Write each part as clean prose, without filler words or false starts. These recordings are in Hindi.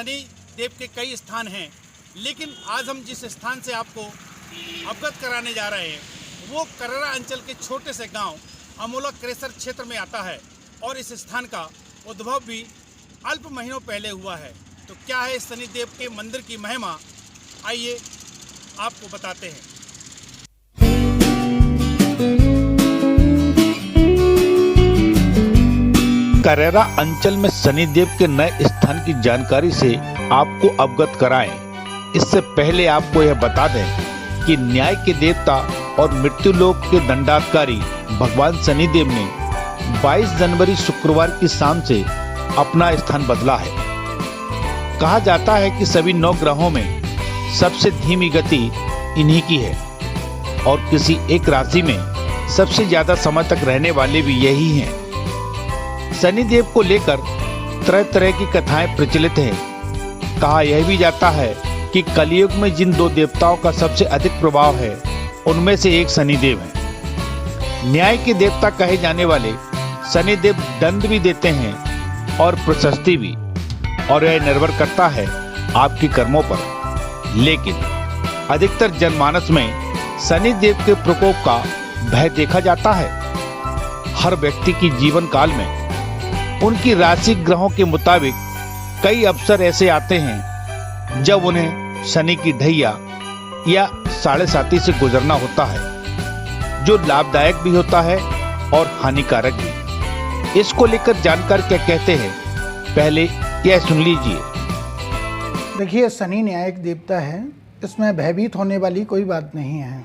शनि देव के कई स्थान हैं, लेकिन आज हम जिस स्थान से आपको अवगत कराने जा रहे हैं वो कररा अंचल के छोटे से गांव अमोला क्रेसर क्षेत्र में आता है और इस स्थान का उद्भव भी अल्प महीनों पहले हुआ है। तो क्या है इस शनिदेव के मंदिर की महिमा, आइए आपको बताते हैं। कररा अंचल में शनिदेव के नए स्थान की जानकारी से आपको अवगत कराएं। इससे पहले आपको यह बता दें कि न्याय के देवता और मृत्युलोक के दंडाधिकारी भगवान शनिदेव ने 22 जनवरी शुक्रवार की शाम से अपना स्थान बदला है। कहा जाता है कि सभी 9 ग्रहों में सबसे धीमी गति इन्हीं की है और किसी एक राशि में सबसे ज्यादा समय तक रहने वाले भी यही हैं। शनिदेव को लेकर तरह तरह की कथाएं प्रचलित हैं। कहा यह भी जाता है कि कलयुग में जिन 2 देवताओं का सबसे अधिक प्रभाव है उनमें से एक शनिदेव है। न्याय के देवता कहे जाने वाले शनिदेव दंड भी देते हैं और प्रशस्ति भी, और यह निर्भर करता है आपके कर्मों पर। लेकिन अधिकतर जनमानस में शनिदेव के प्रकोप का भय देखा जाता है। हर व्यक्ति की जीवन काल में उनकी राशि ग्रहों के मुताबिक कई अवसर ऐसे आते हैं जब उन्हें शनि की ढैया या 7.5 से गुजरना होता है, जो लाभदायक भी होता है और हानिकारक भी। इसको लेकर जानकार क्या कहते हैं, पहले यह सुन लीजिए। देखिए, शनि न्यायिक देवता है, इसमें भयभीत होने वाली कोई बात नहीं है।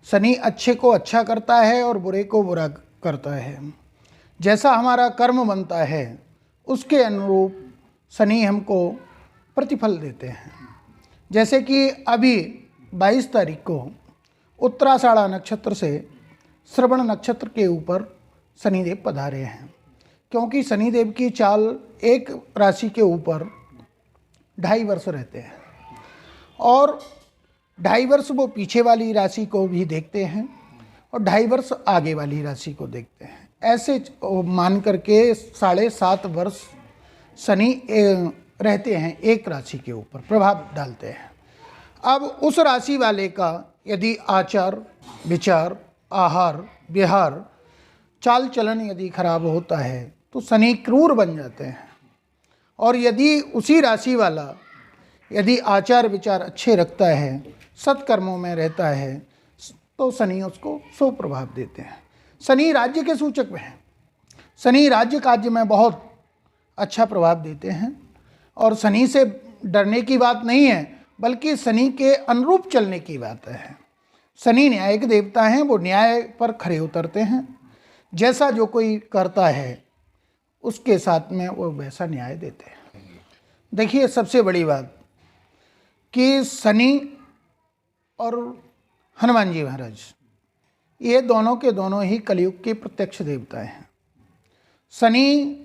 शनि अच्छे को अच्छा करता है और बुरे को बुरा करता है। जैसा हमारा कर्म बनता है उसके अनुरूप शनि हमको प्रतिफल देते हैं। जैसे कि अभी 22 तारीख को उत्तराषाढ़ा नक्षत्र से श्रवण नक्षत्र के ऊपर शनिदेव पधारे हैं, क्योंकि शनिदेव की चाल एक राशि के ऊपर 2.5 वर्ष रहते हैं और 2.5 वर्ष वो पीछे वाली राशि को भी देखते हैं और 2.5 वर्ष आगे वाली राशि को देखते हैं। ऐसे मान करके 7.5 वर्ष शनि रहते हैं, एक राशि के ऊपर प्रभाव डालते हैं। अब उस राशि वाले का यदि आचार विचार, आहार विहार, चाल चलन यदि खराब होता है तो शनि क्रूर बन जाते हैं, और यदि उसी राशि वाला यदि आचार विचार अच्छे रखता है, सत्कर्मों में रहता है, तो शनि उसको शुभ प्रभाव देते हैं। शनि राज्य के सूचक में हैं। शनि राज्य कार्य में बहुत अच्छा प्रभाव देते हैं और शनि से डरने की बात नहीं है, बल्कि शनि के अनुरूप चलने की बात है। शनि न्यायिक देवता हैं, वो न्याय पर खरे उतरते हैं। जैसा जो कोई करता है उसके साथ में वो वैसा न्याय देते हैं। देखिए, सबसे बड़ी बात कि शनि और हनुमान जी महाराज, ये दोनों के दोनों ही कलयुग के प्रत्यक्ष देवता हैं। शनि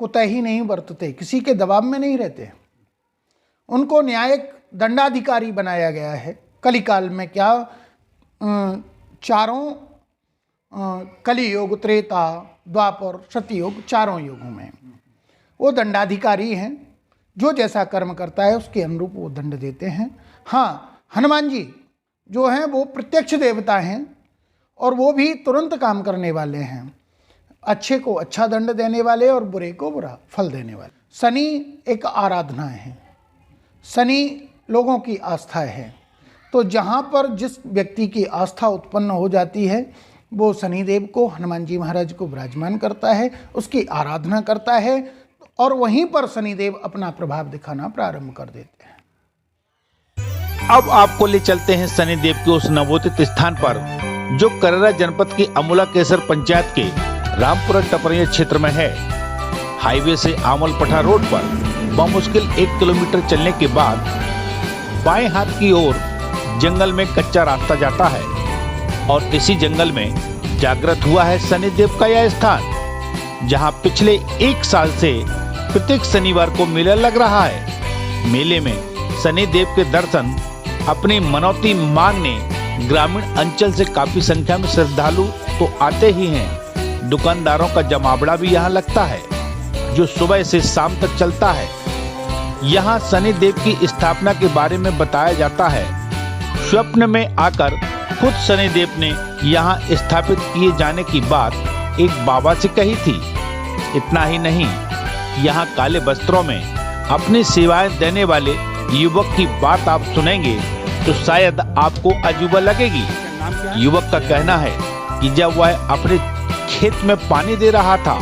कुतही नहीं बरतते, किसी के दबाव में नहीं रहते। उनको न्यायिक दंडाधिकारी बनाया गया है। कलिकाल में क्या, चारों कलियुग, त्रेता, द्वापर, सतयुग, चारों युगों में वो दंडाधिकारी हैं। जो जैसा कर्म करता है उसके अनुरूप वो दंड देते हैं। हाँ, हनुमान जी जो हैं वो प्रत्यक्ष देवता हैं और वो भी तुरंत काम करने वाले हैं। अच्छे को अच्छा दंड देने वाले और बुरे को बुरा फल देने वाले। शनि एक आराधना है, शनि लोगों की आस्था है। तो जहाँ पर जिस व्यक्ति की आस्था उत्पन्न हो जाती है वो शनिदेव को, हनुमान जी महाराज को विराजमान करता है, उसकी आराधना करता है और वहीं पर शनिदेव अपना प्रभाव दिखाना प्रारंभ कर देते हैं। अब आपको ले चलते हैं शनिदेव के उस नवोदित स्थान पर जो कररा जनपद की अमोला केसर पंचायत के रामपुरा टपरिया क्षेत्र में है। हाईवे से आमल पठा रोड पर बमुश्किल 1 किलोमीटर चलने के बाद बाएं हाथ की ओर जंगल में कच्चा रास्ता जाता है और इसी जंगल में जागृत हुआ है शनिदेव का यह स्थान, जहां पिछले 1 साल से प्रत्येक शनिवार को मेला लग रहा है। मेले में शनिदेव के दर्शन अपनी मनौती मांगने ग्रामीण अंचल से काफी संख्या में श्रद्धालु तो आते ही हैं। दुकानदारों का जमावड़ा भी यहाँ लगता है जो सुबह से शाम तक चलता है। यहाँ शनिदेव की स्थापना के बारे में बताया जाता है। स्वप्न में आकर खुद शनिदेव ने यहाँ स्थापित किए जाने की बात एक बाबा से कही थी। इतना ही नहीं, यहाँ काले वस्त्रों में अपनी सेवाएं देने वाले युवक की बात आप सुनेंगे तो शायद आपको अजूबा लगेगी। युवक का कहना है कि जब वह अपने खेत में पानी दे रहा था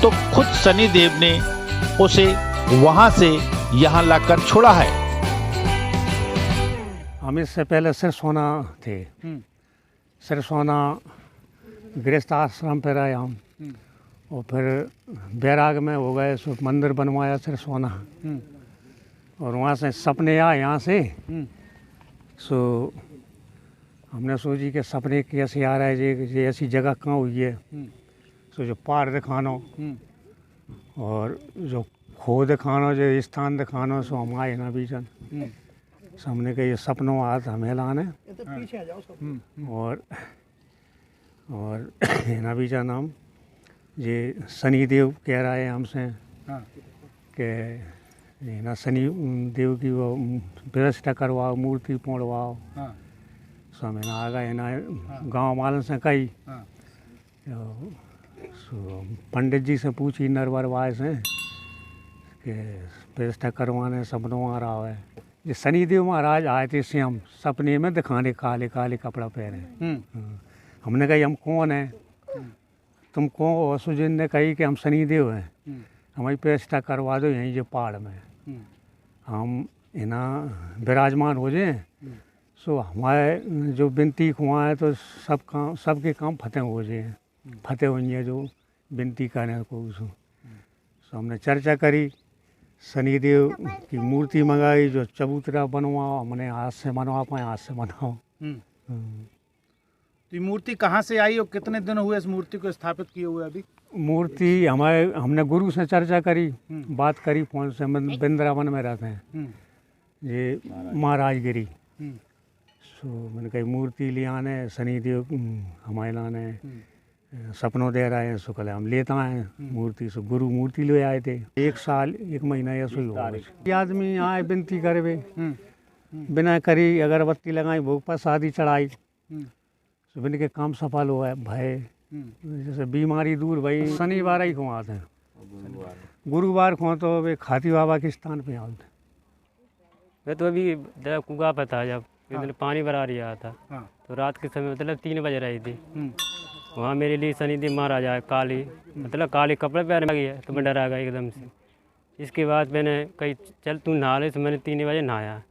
तो खुद शनिदेव ने उसे वहां से यहाँ लाकर छोड़ा है। हम इससे पहले सिरसोना थे। सिरसोना गृहस्थ आश्रम पे रहे हम, और फिर बैराग में हो गए, सो मंदिर बनवाया सिरसोना, और वहाँ से सपने आए यहाँ से। सो हमने सोची कि सपने कैसे आ रहा है, ये ऐसी जगह कहाँ हुई है। सो जो पहाड़ दिखाना और जो खो दिखाना, जो स्थान दिखाना, सो हम आए ना बीचन। सो हमने कहा ये सपनों आज हमें लाने, और ना बीचन नाम ये शनिदेव कह रहा है हमसे कि ना शनि देव की वो व्यवस्था करवाओ, मूर्ति पोड़वाओ। सो हमें ना आ गए ना गाँव वालों से कही, सो पंडित जी से पूछी नरवरवाए से कि व्यवस्था करवाने सपनों आ रहा है। ये शनिदेव महाराज आए थे से हम सपने में दिखाने, काले काले कपड़ा पहने। हमने कही हम कौन है, तुम कौन हो? सुजिन ने कही कि हम शनिदेव हैं, हमारी व्यवस्था करवा दो यहीं जो पहाड़ में हम इना विराजमान हो जाए। सो हमारे जो विनती हुआ है तो सबके काम फतेह हो जाए, फतेह हो जाए जो विनती करें को। सो हमने चर्चा करी, शनिदेव की मूर्ति मंगाई, जो चबूतरा बनवाओ, हमने हाथ से बनवा पाए, हाथ से बनाओ। तो ये मूर्ति कहाँ से आई और कितने दिन हुए इस मूर्ति को स्थापित किए हुए? अभी मूर्ति हमने गुरु से चर्चा करी, बात करी फोन से। वृंदावन में रहते हैं ये महाराजगिरी। सो मैंने कही मूर्ति ले आने, शनिदेव हमारे लाने सपनों दे रहे हैं। सो कल हम लेता हैं मूर्ति। सो गुरु मूर्ति ले आए थे। 1 साल 1 महीना ऐसा ही हुआ। ये आदमी आए विनती करे, बिना करी अगरबत्ती लगाई, भोग प्रसादी चढ़ाई, तो बिन के काम सफल हुआ है। भय जैसे बीमारी दूर भाई। शनिवार ही को आते हैं, गुरुवार को तो वे खाती बाबा के स्थान पे आते। मैं तो अभी कुआ पे था, जब मतलब पानी भरा रहा था, तो रात के समय मतलब 3 बज रही थी। वहाँ मेरे लिए शनिदेव महाराज आए, काली मतलब काले कपड़े पहने लगी है, तो मैं डरा गया एकदम से। इसके बाद मैंने कही चल तू नहा ले, तो मैंने 3 बजे नहाया।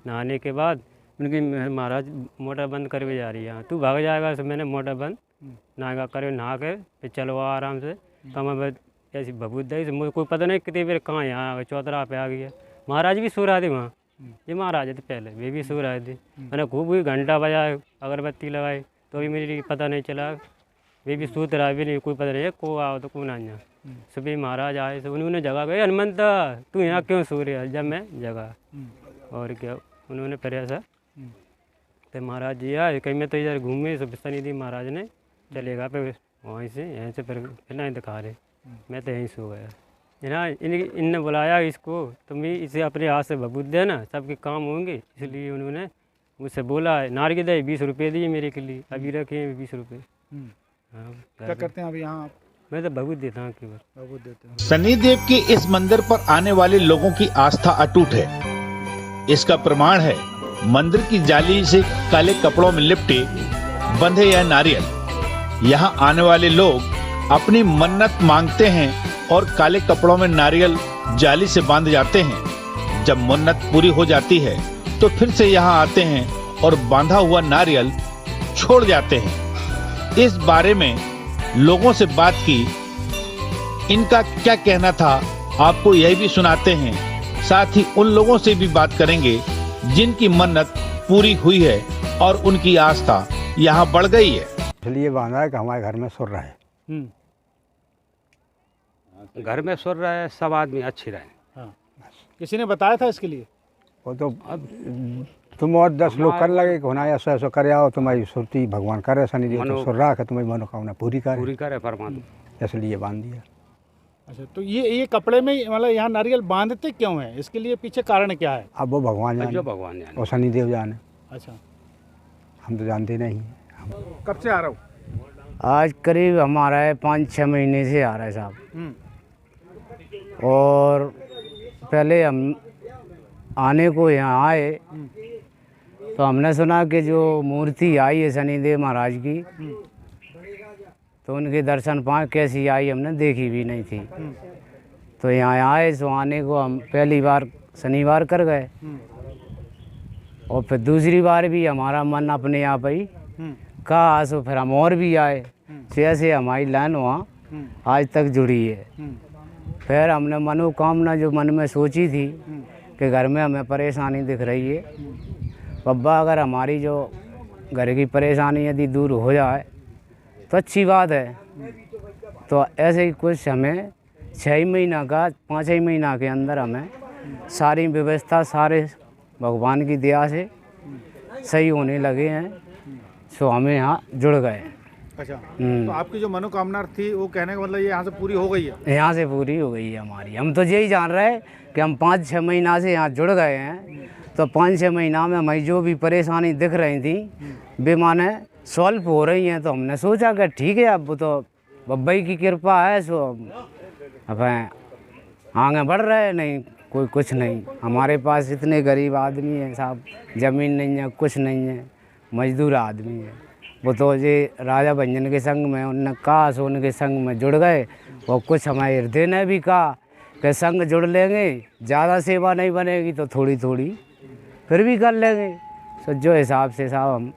नहाने के बाद उनकी महाराज मोटर बंद करके जा रही है, तू भाग जाएगा। तो मैंने मोटर बंद नहा कर नहा के फिर चलो आराम से। तो मैं ऐसी भभूत दही से मुझे कोई पता नहीं कितनी देर कहाँ यहाँ आ गए, चौतरा पे आ गया। महाराज भी सो रहे थे वहाँ, ये महाराज थे पहले, वे भी सो रहे थे। मैंने खूब ही घंटा बजाया, अगरबत्ती लगाई, तो भी मेरे लिए पता नहीं चला। वे भी सूत रहा भी नहीं, कोई पता नहीं को आओ तो कौन आ जाए। सुबह महाराज आए, तो उन्होंने जगह गए, हनुमंता तू यहाँ क्यों सो रहा है? जब मैं जगा और क्या उन्होंने फिर ऐसा तो महाराज जी आए, कहीं मैं तो इधर घूमे, सब शनिदेव महाराज ने चलेगा पे वहीं से यहाँ से फिर नहीं दिखा रहे, मैं तो यहीं सो गया। ना इनने बुलाया इसको, तो मैं इसे अपने हाथ से भभूत देना, सबके काम होंगे। इसलिए उन्होंने मुझसे बोला है, नारियल दे 20 रुपये दिए मेरे के लिए, अभी रखे हैं 20 रुपये। क्या करते हैं अभी यहाँ आप? मैं तो भभूत देता हूँ, केवल भभूत देते हैं। शनिदेव के इस मंदिर पर आने वाले लोगों की आस्था अटूट है। इसका प्रमाण है मंदिर की जाली से काले कपड़ों में लिपटे बंधे यह नारियल। यहाँ आने वाले लोग अपनी मन्नत मांगते हैं और काले कपड़ों में नारियल जाली से बांध जाते हैं। जब मन्नत पूरी हो जाती है तो फिर से यहाँ आते हैं और बांधा हुआ नारियल छोड़ जाते हैं। इस बारे में लोगों से बात की, इनका क्या कहना था आपको यही भी सुनाते हैं। साथ ही उन लोगों से भी बात करेंगे जिनकी मन्नत पूरी हुई है और उनकी आस्था यहाँ बढ़ गई है। इसलिए बांधा है कि हमारे घर में सुर रहे, घर में सुर रहे, सब आदमी अच्छे रहे। किसी ने बताया था इसके लिए? वो तो अब तुम और 10 लोग कर लगे कि होना ऐसा ऐसा करे आओ, तुम्हारी सुरती भगवान करे, शनिदेव तो सुर रहा है तुम्हारी मनोकामना पूरी करे परमात्मा। इसलिए बांध दिया। अच्छा, तो ये कपड़े में मतलब यहाँ नारियल बांधते क्यों हैं? इसके लिए पीछे कारण क्या है? अब वो भगवान जो जाने भगवान जाने। और शनिदेव जाने, अच्छा, हम तो जानते नहीं। कब से आ रहा हूँ? आज करीब हमारा है 5-6 महीने से आ रहा है साहब। और पहले हम आने को यहाँ आए तो हमने सुना कि जो मूर्ति आई है शनिदेव महाराज की, तो उनके दर्शन पाए, कैसी आई हमने देखी भी नहीं थी। तो यहाँ आए सो आने को हम पहली बार शनिवार कर गए, और फिर दूसरी बार भी हमारा मन अपने आप ही कहा, सो फिर हम और भी आए। जैसे हमारी लाइन वहाँ आज तक जुड़ी है। फिर हमने मनोकामना जो मन में सोची थी कि घर में हमें परेशानी दिख रही है, बब्बा अगर हमारी जो घर की परेशानी यदि दूर हो जाए तो अच्छी बात है। तो ऐसे ही कुछ हमें 6 महीना का 5 महीना के अंदर हमें सारी व्यवस्था सारे भगवान की दया से सही होने लगे हैं, सो हमें यहाँ जुड़ गए। अच्छा, तो आपकी जो मनोकामना थी वो कहने का मतलब ये यहाँ से पूरी हो गई है? यहाँ से पूरी हो गई है हमारी। हम तो यही जान रहे हैं कि हम 5-6 महीना से यहाँ जुड़ गए हैं, तो 5-6 महीना में हमें जो भी परेशानी दिख रही थी वे माने सॉल्व हो रही हैं। तो हमने सोचा कि ठीक है, अब तो बब्बा की कृपा है, सो अब आगे बढ़ रहे, नहीं कोई कुछ नहीं। हमारे पास इतने गरीब आदमी हैं साहब, ज़मीन नहीं है, कुछ नहीं है, मजदूर आदमी है। वो तो ये राजा भंजन के संग में उनने कहा, सो उनके संग में जुड़ गए। और कुछ हमारे हृदय ने भी कहा कि संग जुड़ लेंगे, ज़्यादा सेवा नहीं बनेगी तो थोड़ी थोड़ी फिर भी कर लेंगे। सो जो हिसाब से साहब हम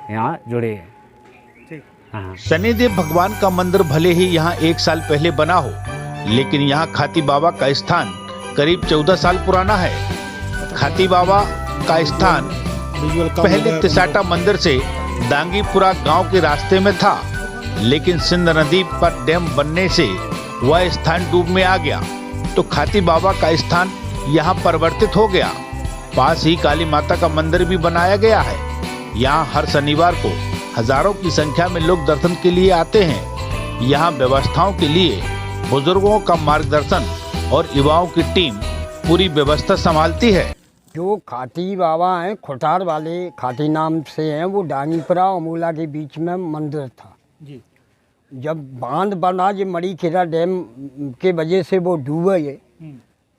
यहाँ जुड़े हैं। हाँ। शनिदेव भगवान का मंदिर भले ही यहाँ 1 साल पहले बना हो, लेकिन यहाँ खाती बाबा का स्थान करीब 14 साल पुराना है। खाती बाबा का स्थान पहले तिसाटा मंदिर से दांगीपुरा गांव के रास्ते में था, लेकिन सिंध नदी पर डैम बनने से वह स्थान डूब में आ गया, तो खाती बाबा का स्थान यहाँ परिवर्तित हो गया। पास ही काली माता का मंदिर भी बनाया गया है। यहाँ हर शनिवार को हजारों की संख्या में लोग दर्शन के लिए आते हैं। यहाँ व्यवस्थाओं के लिए बुजुर्गों का मार्गदर्शन और युवाओं की टीम पूरी व्यवस्था संभालती है। जो खाती बाबा हैं, खोटार वाले खाती नाम से हैं, वो डांगीपुरा और अमोला के बीच में मंदिर था जी। जब बांध बना, ये मड़ीखेड़ा डैम के वजह से वो डूबे है,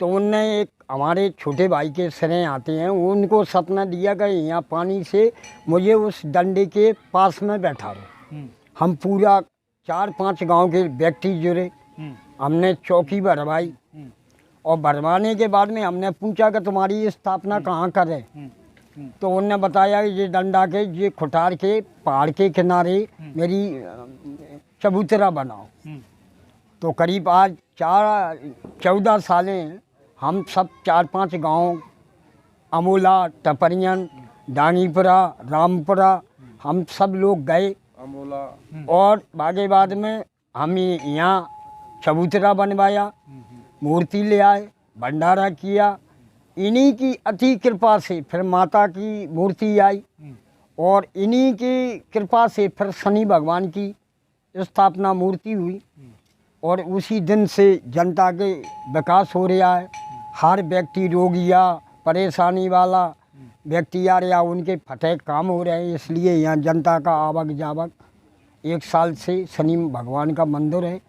तो उनने एक हमारे छोटे भाई के सरे आते हैं, उनको सपना दिया कि यहाँ पानी से मुझे उस डंडे के पास में बैठा दो। हम पूरा 4-5 गांव के व्यक्ति जुड़े, हमने चौकी भरवाई, और भरवाने के बाद में हमने पूछा कि तुम्हारी स्थापना कहाँ करें, तो उन्होंने बताया कि ये डंडा के ये खुटार के पहाड़ के किनारे मेरी चबूतरा बनाओ। तो करीब आज 14 सालें हम सब 4-5 गांव, अमोला, टपरियन, डांगीपुरा, रामपुरा, हम सब लोग गए अमोला, और बागे बाद में हम यहाँ चबूतरा बनवाया, मूर्ति ले आए, भंडारा किया। इन्हीं की अति कृपा से फिर माता की मूर्ति आई, और इन्हीं की कृपा से फिर शनि भगवान की स्थापना मूर्ति हुई, और उसी दिन से जनता के विकास हो रहा है। हर व्यक्ति रोगिया परेशानी वाला व्यक्ति आ रहा, उनके फटे काम हो रहे हैं। इसलिए यहाँ जनता का आवक जावक 1 साल से शनि भगवान का मंदिर है,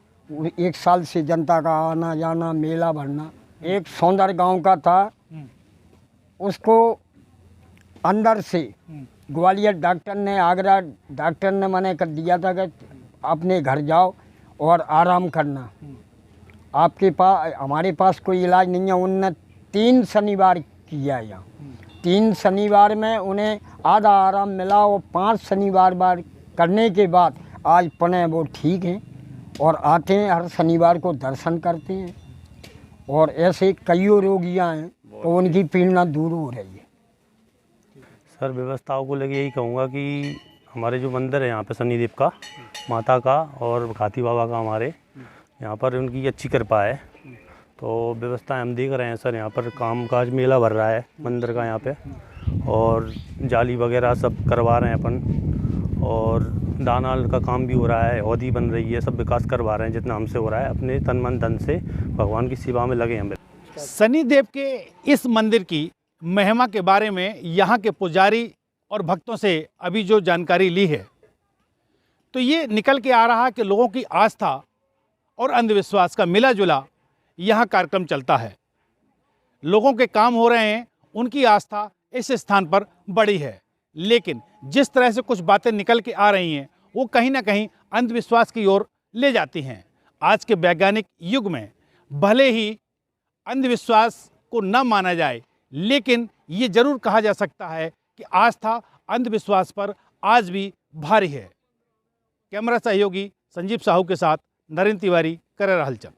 1 साल से जनता का आना जाना, मेला भरना। एक सौंदर गांव का था, उसको अंदर से ग्वालियर डॉक्टर ने, आगरा डॉक्टर ने मना कर दिया था कि अपने घर जाओ और आराम करना, आपके पास हमारे पास कोई इलाज नहीं है। उनने 3 शनिवार किया यहाँ, 3 शनिवार में उन्हें आधा आराम मिला, और 5 शनिवार बार करने के बाद आज पुनः वो ठीक हैं और आते हैं, हर शनिवार को दर्शन करते हैं। और ऐसे कई रोगियाँ हैं तो उनकी पीड़ा दूर हो रही है। सर, व्यवस्थाओं को लेके यही कहूँगा कि हमारे जो मंदिर है यहाँ पे शनिदेव का, माता का और खाती बाबा का, हमारे यहाँ पर उनकी अच्छी कृपा है। तो व्यवस्था हम देख रहे हैं सर, यहाँ पर कामकाज मेला भर रहा है मंदिर का यहाँ पे, और जाली वगैरह सब करवा रहे हैं अपन, और दानाल का काम भी हो रहा है, हौदी बन रही है, सब विकास करवा रहे हैं जितना हमसे हो रहा है। अपने तन मन धन से भगवान की सेवा में लगे हैं। शनिदेव के इस मंदिर की महिमा के बारे में यहाँ के पुजारी और भक्तों से अभी जो जानकारी ली है, तो ये निकल के आ रहा कि लोगों की आस्था और अंधविश्वास का मिला जुला यहाँ कार्यक्रम चलता है। लोगों के काम हो रहे हैं, उनकी आस्था इस स्थान पर बड़ी है, लेकिन जिस तरह से कुछ बातें निकल के आ रही हैं वो कहीं ना कहीं अंधविश्वास की ओर ले जाती हैं। आज के वैज्ञानिक युग में भले ही अंधविश्वास को न माना जाए, लेकिन ये जरूर कहा जा सकता है कि आस्था अंधविश्वास पर आज भी भारी है। कैमरा सहयोगी संजीव साहू के साथ नरेंद्र तिवारी, करेरा हलचल।